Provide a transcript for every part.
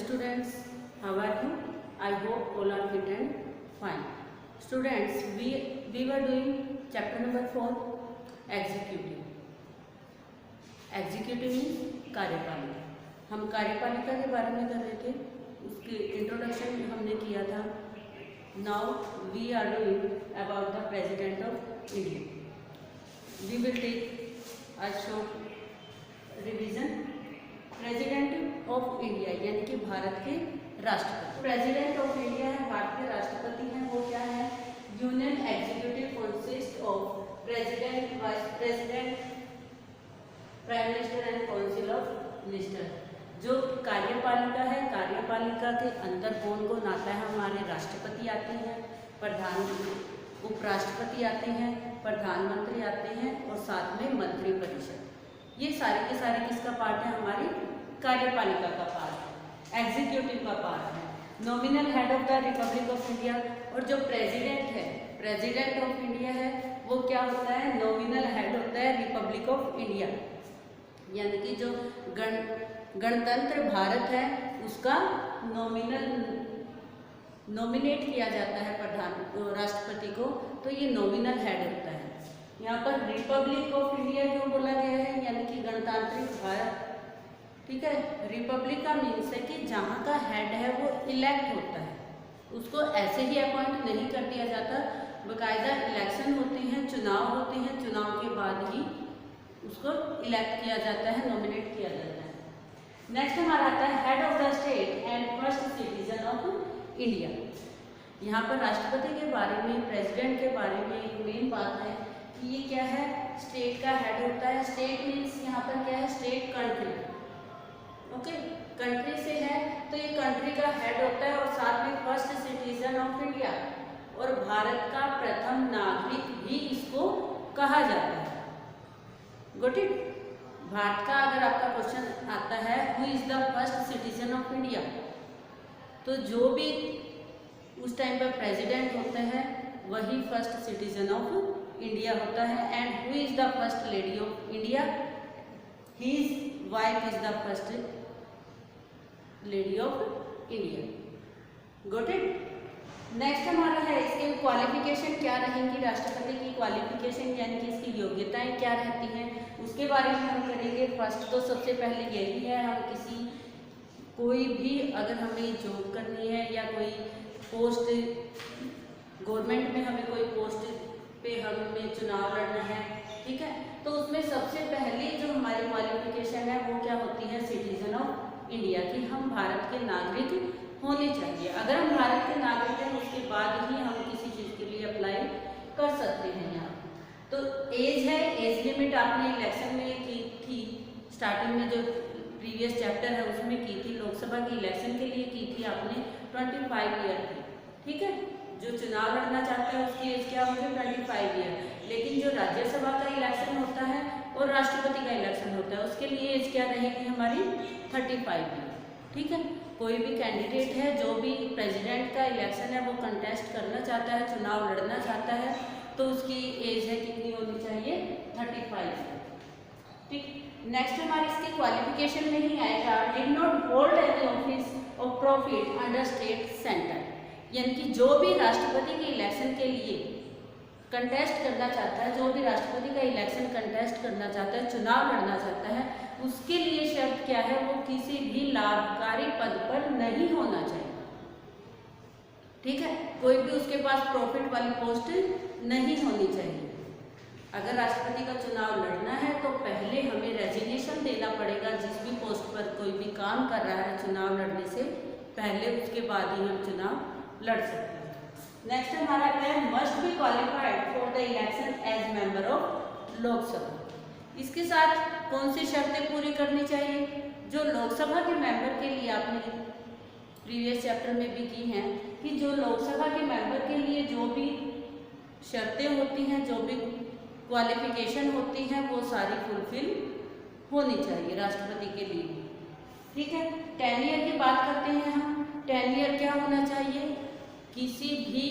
students, how are you? I hope all are fit and fine. Students, we were doing chapter number 4, executive. Executive means कार्यपालिका. हम कार्यपालिका के बारे में कर रहे थे, उसकी इंट्रोडक्शन हमने किया था. Now we are doing about the President of India. We will take a short revision. President of India यानी कि भारत के राष्ट्रपति. प्रेसिडेंट ऑफ इंडिया है, भारत के राष्ट्रपति हैं. वो क्या है? Union executive consist of president, vice president, prime minister and council of minister. जो कार्यपालिका है, कार्यपालिका के अंदर कौन कौन आता है? हमारे राष्ट्रपति आते हैं, उपराष्ट्रपति आते हैं, प्रधानमंत्री आते हैं और साथ में मंत्रिपरिषद. ये सारे के सारे किसका पार्ट है? हमारी कार्यपालिका का पार्ट है, एग्जीक्यूटिव का पार्ट है. Nominal head of the Republic of India. और जो प्रेसिडेंट है, प्रेसिडेंट ऑफ इंडिया है, वो क्या होता है? नॉमिनल हेड होता है रिपब्लिक ऑफ इंडिया, यानी कि जो गणतंत्र भारत है उसका नॉमिनेट किया जाता है राष्ट्रपति को, तो ये नॉमिनल हेड होता है. यहाँ पर रिपब्लिक ऑफ इंडिया क्यों बोला गया है? यानी कि गणतांत्रिक भारत. ठीक है, रिपब्लिक का मीन्स है कि जहाँ का हेड है वो इलेक्ट होता है, उसको ऐसे ही अपॉइंट नहीं कर दिया जाता. बाकायदा इलेक्शन होते हैं, चुनाव होते हैं, चुनाव के बाद ही उसको इलेक्ट किया जाता है, नॉमिनेट किया जाता है. नेक्स्ट हमारा आता है head of the state and first citizen of India. यहाँ पर राष्ट्रपति के बारे में, प्रेसिडेंट के बारे में एक मेन बात है कि ये क्या है? स्टेट का हेड होता है. स्टेट मीन्स यहाँ पर क्या है? State country. ओके, कंट्री से है तो ये कंट्री का हेड होता है और साथ में फर्स्ट सिटीजन ऑफ इंडिया और भारत का प्रथम नागरिक भी इसको कहा जाता है. Got it? भारत का अगर आपका क्वेश्चन आता है who is the first citizen of India, तो जो भी उस टाइम पर प्रेसिडेंट होता है वही फर्स्ट सिटीजन ऑफ इंडिया होता है. And who is the first lady of India? His wife is the first lady of India. Got it? Next हमारा है इसके क्वालिफिकेशन क्या रहेंगी? राष्ट्रपति की क्वालिफिकेशन यानी कि इसकी योग्यताएं क्या रहती हैं, उसके बारे में हम करेंगे. फर्स्ट तो सबसे पहले यही है, हम कोई भी अगर हमें जॉब करनी है या कोई पोस्ट गवर्नमेंट में हमें कोई पोस्ट पे हमें चुनाव लड़ना है, ठीक है, तो उसमें सबसे पहले जो हमारी क्वालिफिकेशन है वो क्या होती है? सिटीजन ऑफ इंडिया, कि हम भारत के नागरिक होने चाहिए. अगर हम भारत के नागरिक हैं उसके बाद ही हम किसी चीज़ के लिए अप्लाई कर सकते हैं. यहाँ तो एज है, एज लिमिट आपने इलेक्शन में की थी, स्टार्टिंग में जो प्रीवियस चैप्टर है उसमें की थी, लोकसभा के इलेक्शन के लिए की थी आपने 25 ईयर की. ठीक है, जो चुनाव लड़ना चाहता है उसकी एज क्या होगी? 25 ईयर. लेकिन जो राज्यसभा का इलेक्शन होता है और राष्ट्रपति का इलेक्शन होता है उसके लिए एज क्या रहेगी हमारी? 35 ईयर. ठीक है, कोई भी कैंडिडेट है जो भी प्रेसिडेंट का इलेक्शन है वो कंटेस्ट करना चाहता है, चुनाव लड़ना चाहता है, तो उसकी एज है कितनी होनी चाहिए? 35. ठीक. नेक्स्ट हमारी इसकी क्वालिफिकेशन में ही आएगा did not hold any office of profit under state centre. यानी कि जो भी राष्ट्रपति के इलेक्शन के लिए कंटेस्ट करना चाहता है, जो भी राष्ट्रपति का इलेक्शन कंटेस्ट करना चाहता है, चुनाव लड़ना चाहता है, उसके लिए शर्त क्या है? वो किसी भी लाभकारी पद पर नहीं होना चाहिए. ठीक है, कोई भी उसके पास प्रॉफिट वाली पोस्ट नहीं होनी चाहिए. अगर राष्ट्रपति का चुनाव लड़ना है तो पहले हमें रेजिग्नेशन देना पड़ेगा. जिस भी पोस्ट पर कोई भी काम कर रहा है चुनाव लड़ने से पहले, उसके बाद ही हम चुनाव लड़ सकते हैं. नेक्स्ट हमारा है must be qualified for the election as member of Lok Sabha. इसके साथ कौन सी शर्तें पूरी करनी चाहिए? जो लोकसभा के मेंबर के लिए आपने प्रीवियस चैप्टर में भी की हैं कि जो लोकसभा के मेंबर के लिए जो भी शर्तें होती हैं, जो भी क्वालिफिकेशन होती हैं, वो सारी फुलफिल होनी चाहिए राष्ट्रपति के लिए. ठीक है, टेन्योर की बात करते हैं हम. टेन्योर क्या होना चाहिए? किसी भी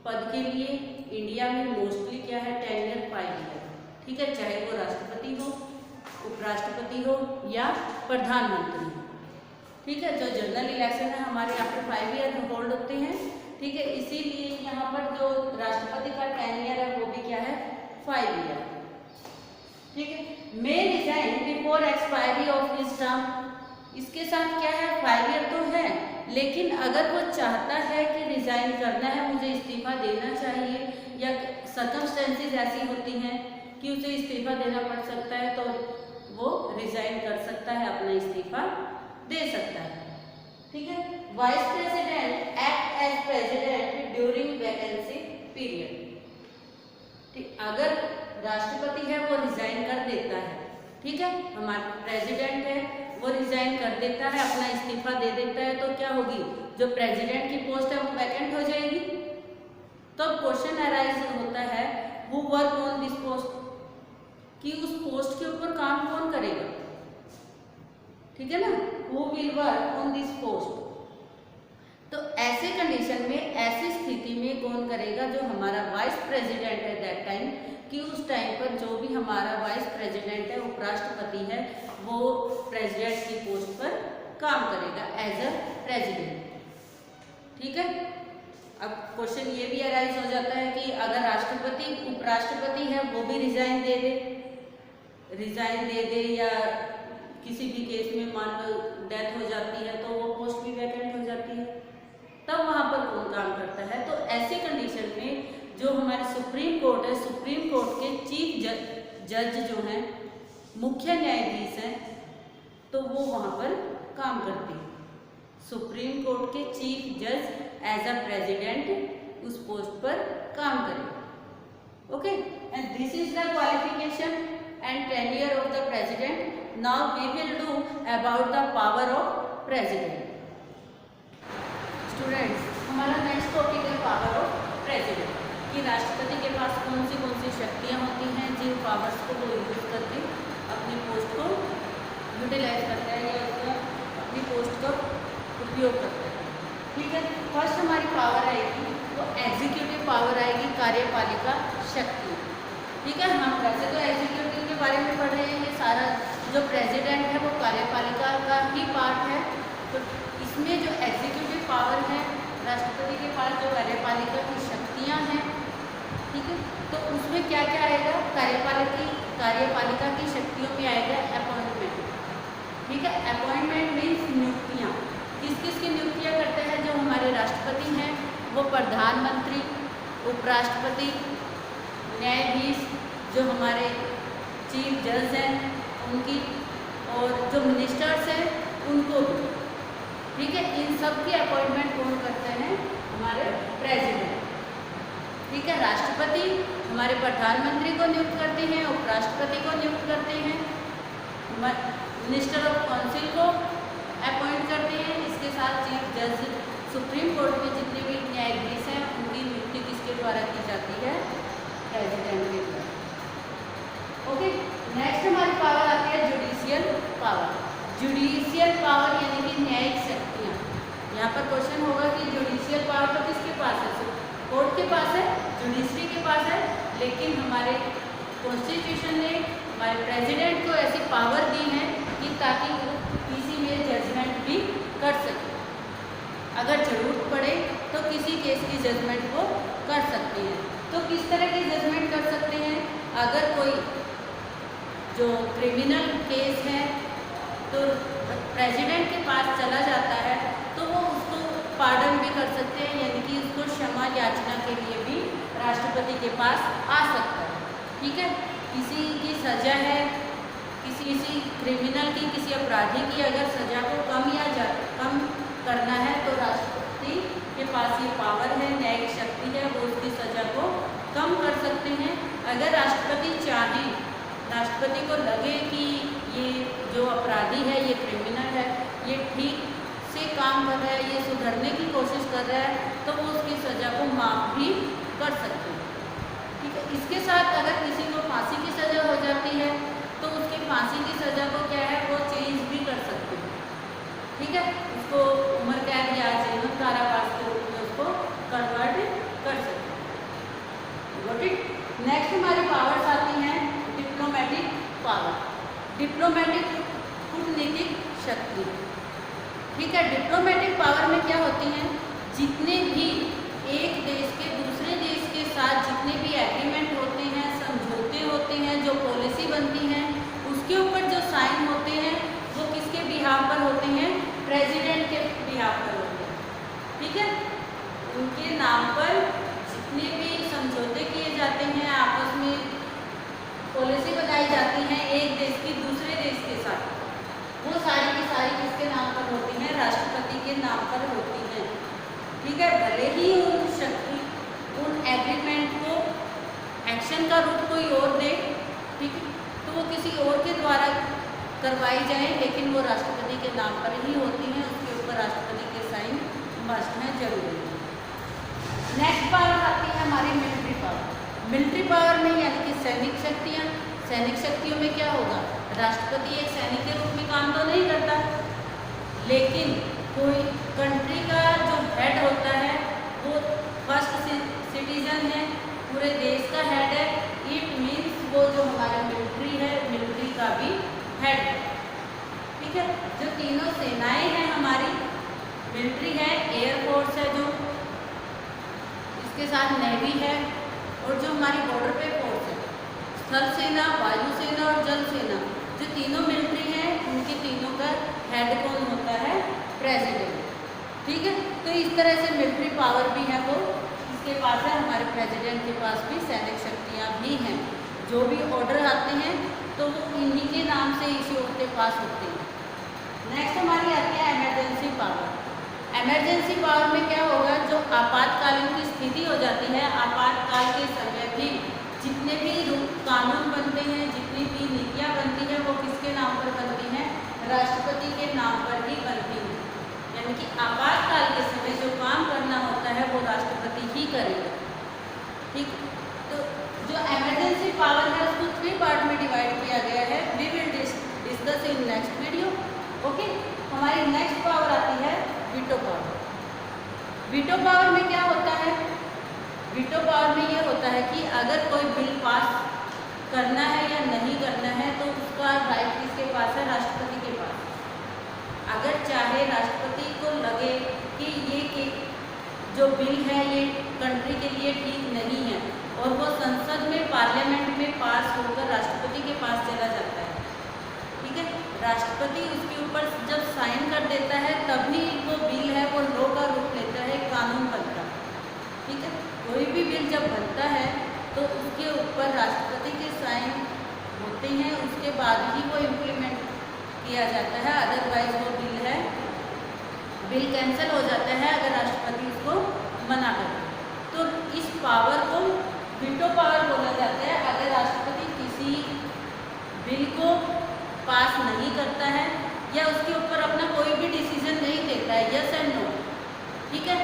पद के लिए इंडिया में मोस्टली क्या है? Tenure 5 year. ठीक है, चाहे वो राष्ट्रपति हो, उपराष्ट्रपति हो या प्रधानमंत्री हो. ठीक है। जो जनरल इलेक्शन है हमारे यहाँ पे 5 ईयर में होल्ड होते हैं, ठीक है। इसीलिए यहाँ पर जो राष्ट्रपति का टेन्योर है वो भी क्या है, 5 ईयर, ठीक है। May resign before expiry of his term, इसके साथ क्या है, 5 ईयर तो है, लेकिन अगर वो चाहता है कि रिजाइन करना है, मुझे इस्तीफा देना चाहिए, या सर्कमस्टेंसेस ऐसी होती हैं कि उसे इस्तीफा देना पड़ सकता है, तो वो रिजाइन कर सकता है, अपना इस्तीफा दे सकता है, ठीक है। Vice president act as president during vacancy period, ठीक। अगर राष्ट्रपति है वो रिजाइन कर देता है, ठीक है, हमारा प्रेसिडेंट है वो रिजाइन कर देता है, अपना इस्तीफा दे देता है, तो क्या होगी, जो प्रेसिडेंट की पोस्ट है वो वैकेंट हो जाएगी। तो क्वेश्चन अराइज होता है, who work on this post, कि उस पोस्ट के ऊपर काम कौन करेगा, ठीक है ना, who will work on this post. तो ऐसे कंडीशन में, ऐसी स्थिति में कौन करेगा, जो हमारा वाइस प्रेसिडेंट है दैट टाइम, कि उस टाइम पर जो भी हमारा वाइस प्रेसिडेंट है, उपराष्ट्रपति है, वो प्रेसिडेंट की पोस्ट पर काम करेगा एज अ प्रेसिडेंट, ठीक है। अब क्वेश्चन ये भी अराइज हो जाता है कि अगर राष्ट्रपति उपराष्ट्रपति है वो भी रिजाइन दे दे या किसी भी केस में मान लो डेथ हो जाती है तो वो पोस्ट भी वैकेंट हो जाती है, तब वहाँ पर कौन काम करता है। तो ऐसी कंडीशन में जो हमारे सुप्रीम कोर्ट है, सुप्रीम कोर्ट के चीफ जज जो हैं, मुख्य न्यायाधीश हैं, तो वो वहाँ पर काम करते हैं। सुप्रीम कोर्ट के चीफ जज एज अ प्रेसिडेंट उस पोस्ट पर काम करें, okay. And this is the qualification and tenure of the president. Now we will do about the power of president. Students, हमारा नेक्स्ट टॉपिक है पावर ऑफ प्रेसिडेंट, कि राष्ट्रपति के पास कौन सी शक्तियाँ होती हैं, जिन पावर्स को वो यूज करके अपनी पोस्ट को यूटिलाइज करता है या अपनी पोस्ट का उपयोग करता है, ठीक है। फर्स्ट हमारी पावर आएगी वो एग्जीक्यूटिव पावर आएगी, कार्यपालिका शक्ति, ठीक है। हम वैसे तो एग्जीक्यूटिव के बारे में पढ़ रहे हैं, ये सारा जो प्रेसिडेंट है वो कार्यपालिका का ही पार्ट है, तो इसमें जो एग्जीक्यूटिव पावर है, राष्ट्रपति के पास जो कार्यपालिका की शक्तियाँ हैं, ठीक है, तो उसमें क्या क्या आएगा, कार्यपालिका की शक्तियों में आएगा अपॉइंटमेंट, ठीक है। अपॉइंटमेंट मीन्स नियुक्तियाँ, किस किस की नियुक्तियाँ करते हैं, जो हमारे राष्ट्रपति हैं वो प्रधानमंत्री, उपराष्ट्रपति, न्यायाधीश, जो हमारे चीफ जज हैं उनकी, और जो मिनिस्टर्स हैं उनको भी, ठीक है। इन सब की अपॉइंटमेंट कौन करते हैं, हमारे प्रेसिडेंट, ठीक है। राष्ट्रपति हमारे प्रधानमंत्री को नियुक्त करते हैं, उपराष्ट्रपति को नियुक्त करते हैं, मिनिस्टर ऑफ काउंसिल को अपॉइंट करते हैं, इसके साथ चीफ जज, सुप्रीम कोर्ट में जितने भी न्यायाधीश हैं उनकी नियुक्ति किसके द्वारा की जाती है, प्रेसिडेंट के द्वारा, ओके। नेक्स्ट हमारी पावर आती है जुडिशियल पावर। जुडिशियल पावर यानी कि न्यायिक शक्तियाँ। यहाँ पर क्वेश्चन होगा कि जुडिशियल पावर तो किसके पास है, कोर्ट के पास है, जुडिशरी के पास है, लेकिन हमारे कॉन्स्टिट्यूशन ने हमारे प्रेसिडेंट को ऐसी पावर दी है कि ताकि वो किसी में जजमेंट भी कर सके, अगर जरूरत पड़े तो किसी केस की जजमेंट को कर सकते हैं। तो किस तरह की जजमेंट कर सकते हैं, अगर कोई जो क्रिमिनल केस है तो प्रेसिडेंट के पास चला जाता है तो वो उसको पार्डन भी कर सकते हैं, यानी कि उसको क्षमा याचना के लिए भी राष्ट्रपति के पास आ सकता है, ठीक है। किसी की सज़ा है, किसी क्रिमिनल की, किसी अपराधी की अगर सज़ा को कम करना है तो राष्ट्रपति के पास ये पावर है, न्यायिक शक्ति है, वो उसकी सज़ा को कम कर सकते हैं। अगर राष्ट्रपति चाहें, राष्ट्रपति को लगे कि ये जो अपराधी है, ये क्रिमिनल है, ये ठीक से काम कर रहा है, ये सुधरने की कोशिश कर रहा है, तो वो उसकी सज़ा को माफ़ भी कर सकते हैं, ठीक है। इसके साथ अगर किसी को फांसी की सज़ा हो जाती है तो उसकी फांसी की सज़ा को क्या है, वो चेंज भी कर सकते हैं, ठीक है। उसको उम्र कैद या आजीवन कारावास के रूप में उसको कन्वर्ट कर सकते हैं, गॉट इट। नेक्स्ट हमारी पावर्स आती हैं डिप्लोमेटिक पावर, डिप्लोमेटिक कूटनीतिक शक्ति, ठीक है। डिप्लोमेटिक पावर में क्या होती हैं, जितने भी एक देश के दूसरे देश के साथ जितने भी एग्रीमेंट होते हैं, समझौते होते हैं, जो पॉलिसी बनती हैं, उसके ऊपर जो साइन होते हैं वो किसके बिहाफ पर होते हैं, प्रेसिडेंट के बिहाफ पर होते हैं। ठीक है, उनके नाम पर जितने भी समझौते किए जाते हैं, आपस में पॉलिसी बनाई जाती हैं एक देश की दूसरे देश के साथ, वो सारी की सारी किसके नाम पर होती हैं, राष्ट्रपति के नाम पर होती हैं। ठीक है, भले ही उन एग्रीमेंट को एक्शन का रूप कोई और दे, ठीक है, तो वो किसी और के द्वारा करवाई जाए, लेकिन वो राष्ट्रपति के नाम पर ही होती हैं, उसके ऊपर राष्ट्रपति के साइन मस्ट हैं, जरूरी है। नेक्स्ट पावर आती है हमारी मिलिट्री पावर। मिलिट्री पावर में यानी कि सैनिक शक्तियाँ, सैनिक शक्तियों में क्या होगा, राष्ट्रपति एक सैनिक के रूप में काम तो नहीं करता, लेकिन कोई कंट्री का जो हेड होता है वो फर्स्ट सिटीजन है, पूरे देश का हेड है। इट मीन्स वो जो हमारी मिलिट्री है, मिलिट्री का भी हेड है। ठीक है, जो तीनों सेनाएं हैं हमारी, मिलिट्री है, एयरफोर्स है, जो इसके साथ नेवी है, और जो हमारी बॉर्डर पे फोर्स है, स्थल सेना, वायुसेना और जल सेना, जो तीनों मिलिट्री हैं, उनके तीनों का हेड कौन होता है, प्रेसिडेंट। ठीक है, तो इस तरह से मिलिट्री पावर भी है वो इसके पास है, हमारे प्रेसिडेंट के पास भी सैनिक शक्तियाँ भी हैं। जो भी ऑर्डर आते हैं तो वो इन्हीं के नाम से इश्यू के पास होते हैं। नेक्स्ट हमारी आती है इमरजेंसी पावर। इमरजेंसी पावर में क्या होगा, जो आपातकालीन की स्थिति हो जाती है, आपातकाल के समय भी जितने भी कानून बनते हैं, जितनी भी नीतियाँ बनती हैं, वो किसके नाम पर बनती हैं, राष्ट्रपति के नाम पर ही बनती हैं। यानी कि आपातकाल के समय जो काम करना होता है वो राष्ट्रपति ही करेगा। ठीक, तो जो इमरजेंसी पावर है उसको 3 पार्ट में डिवाइड किया गया है। We will discuss in next video. Okay, हमारी नेक्स्ट पावर आती है वीटो पावर। वीटो पावर में क्या होता है, वीटो पावर में ये होता है कि अगर कोई बिल पास करना है या नहीं करना है तो उसका राइट किसके पास है, राष्ट्रपति के पास। अगर चाहे राष्ट्रपति को लगे कि ये जो बिल है ये कंट्री के लिए ठीक नहीं है और वो संसद में, पार्लियामेंट में पास होकर राष्ट्रपति के पास चला जाता है, ठीक है, राष्ट्रपति उसके ऊपर जब साइन कर देता है तभी वो बिल है वो लॉ का रूप लेता है, कानून बनता है। ठीक है, कोई भी बिल जब बनता है तो उसके ऊपर राष्ट्रपति के साइन होते हैं, उसके बाद ही वो इम्प्लीमेंट किया जाता है। अदरवाइज वो बिल कैंसिल हो जाता है अगर राष्ट्रपति उसको मना करे। तो इस पावर को वीटो पावर बोला जाता है। अगर राष्ट्रपति किसी बिल को पास नहीं करता है या उसके ऊपर अपना कोई भी डिसीजन नहीं देता है, यस एंड नो, ठीक है,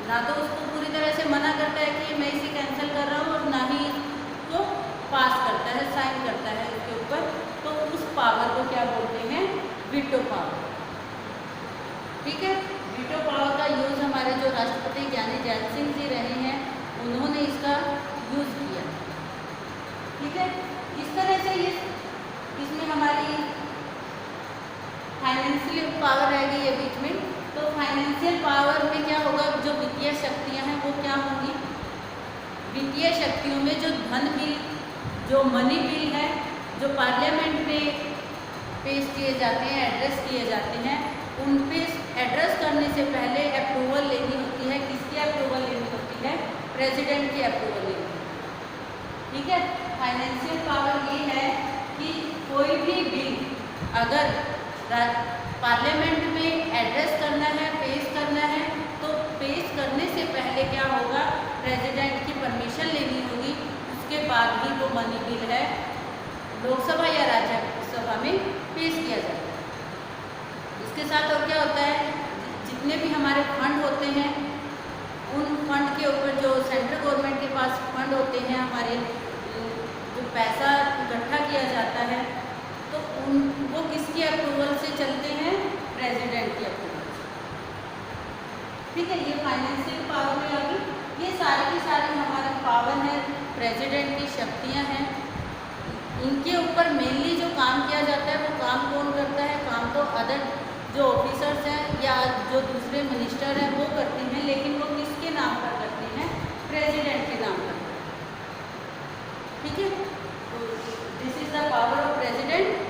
ना तो उसको पूरी तरह से मना करता है कि मैं इसे कैंसिल कर रहा हूँ और ना ही इसको पास करता है, साइन करता है उसके ऊपर, तो उस पावर को क्या बोलते हैं, वीटो पावर। ठीक है, वीटो पावर का यूज़ हमारे जो राष्ट्रपति ज्ञानी जैल सिंह जी रहे हैं उन्होंने इसका यूज़ किया। ठीक है, इस तरह से ये इसमें हमारी फाइनेंशियल पावर रह गई है बीच में। तो फाइनेंशियल पावर में क्या होगा, जो वित्तीय शक्तियां हैं वो क्या होंगी, वित्तीय शक्तियों में जो धन बिल, जो मनी बिल है, जो पार्लियामेंट में पेश किए जाते हैं, एड्रेस किए जाते हैं, उन पे एड्रेस करने से पहले अप्रूवल लेनी होती है। किसकी अप्रूवल लेनी होती है, प्रेसिडेंट की अप्रूवल लेनी होती है। ठीक है, फाइनेंशियल पावर ये है कि कोई भी बिल अगर पार्लियामेंट में एड्रेस करना है, पेश करना है, तो पेश करने से पहले क्या होगा, प्रेसिडेंट की परमिशन लेनी होगी, उसके बाद ही वो मनी बिल है लोकसभा या राज्यसभा में पेश किया जाता है। इसके साथ और क्या होता है, जितने भी हमारे फंड होते हैं उन फंड के ऊपर जो सेंट्रल गवर्नमेंट के पास फंड होते हैं, हमारे जो पैसा इकट्ठा किया जाता है, तो वो किसकी अप्रूवल से चलते हैं, प्रेसिडेंट की अप्रूवल से। ठीक है, ये फाइनेंशियल पावर में आ गई। ये सारी की सारी हमारी पावर है, प्रेसिडेंट की शक्तियां हैं। इनके ऊपर मेनली जो काम किया जाता है वो काम कौन करता है, काम तो अदर जो ऑफिसर्स हैं या जो दूसरे मिनिस्टर हैं वो करते हैं, लेकिन वो किसके नाम पर करते हैं? प्रेसिडेंट के नाम पर। ठीक है, तो this is the power of president